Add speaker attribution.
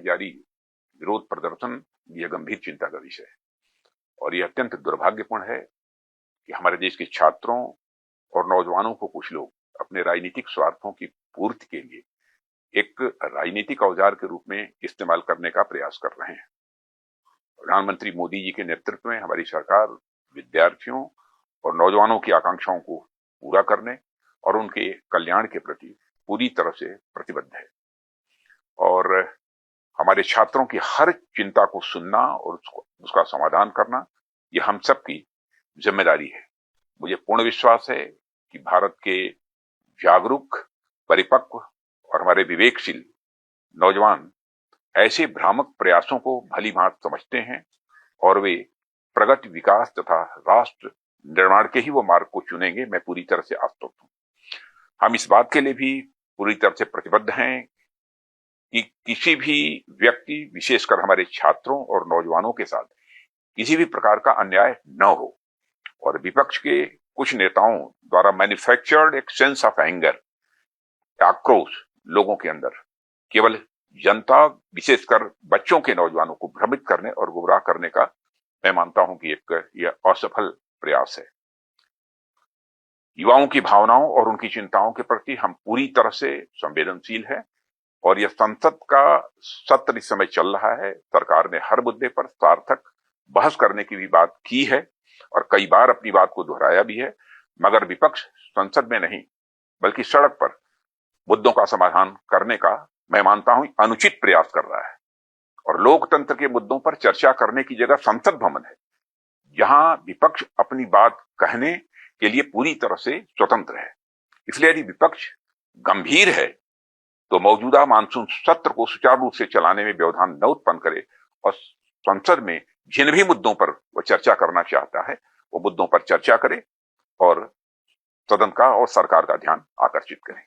Speaker 1: जारी विरोध प्रदर्शन यह गंभीर चिंता का विषय है और यह अत्यंत दुर्भाग्यपूर्ण है कि हमारे देश के छात्रों और नौजवानों को कुछ लोग अपने राजनीतिक स्वार्थों की पूर्ति के लिए एक राजनीतिक औजार के रूप में इस्तेमाल करने का प्रयास कर रहे हैं। प्रधानमंत्री मोदी जी के नेतृत्व में हमारी सरकार विद्यार्थियों और नौजवानों की आकांक्षाओं को पूरा करने और उनके कल्याण के प्रति पूरी तरह से प्रतिबद्ध है और हमारे छात्रों की हर चिंता को सुनना और उसका समाधान करना यह हम सबकी जिम्मेदारी है। मुझे पूर्ण विश्वास है कि भारत के जागरूक, परिपक्व और हमारे विवेकशील नौजवान ऐसे भ्रामक प्रयासों को भली भांति समझते हैं और वे प्रगति, विकास तथा राष्ट्र निर्माण के ही वो मार्ग को चुनेंगे। मैं पूरी तरह से आश्वस्त हूं। हम इस बात के लिए भी पूरी तरह से प्रतिबद्ध हैं कि किसी भी व्यक्ति, विशेषकर हमारे छात्रों और नौजवानों के साथ किसी भी प्रकार का अन्याय न हो और विपक्ष के कुछ नेताओं द्वारा मैन्युफैक्चर्ड एक सेंस ऑफ एंगर, आक्रोश लोगों के अंदर केवल जनता, विशेषकर बच्चों के नौजवानों को भ्रमित करने और गुमराह करने का मैं मानता हूं कि यह असफल प्रयास है। युवाओं की भावनाओं और उनकी चिंताओं के प्रति हम पूरी तरह से संवेदनशील हैं और यह संसद का सत्र इस समय चल रहा है। सरकार ने हर मुद्दे पर सार्थक बहस करने की भी बात की है और कई बार अपनी बात को दोहराया भी है, मगर विपक्ष संसद में नहीं बल्कि सड़क पर मुद्दों का समाधान करने का मैं मानता हूं अनुचित प्रयास कर रहा है और लोकतंत्र के मुद्दों पर चर्चा करने की जगह संसद भवन है, जहां विपक्ष अपनी बात कहने के लिए पूरी तरह से स्वतंत्र है। इसलिए यदि विपक्ष गंभीर है तो मौजूदा मानसून सत्र को सुचारू रूप से चलाने में व्यवधान न उत्पन्न करे और संसद में जिन भी मुद्दों पर वह चर्चा करना चाहता है वो मुद्दों पर चर्चा करे और सदन का और सरकार का ध्यान आकर्षित करें।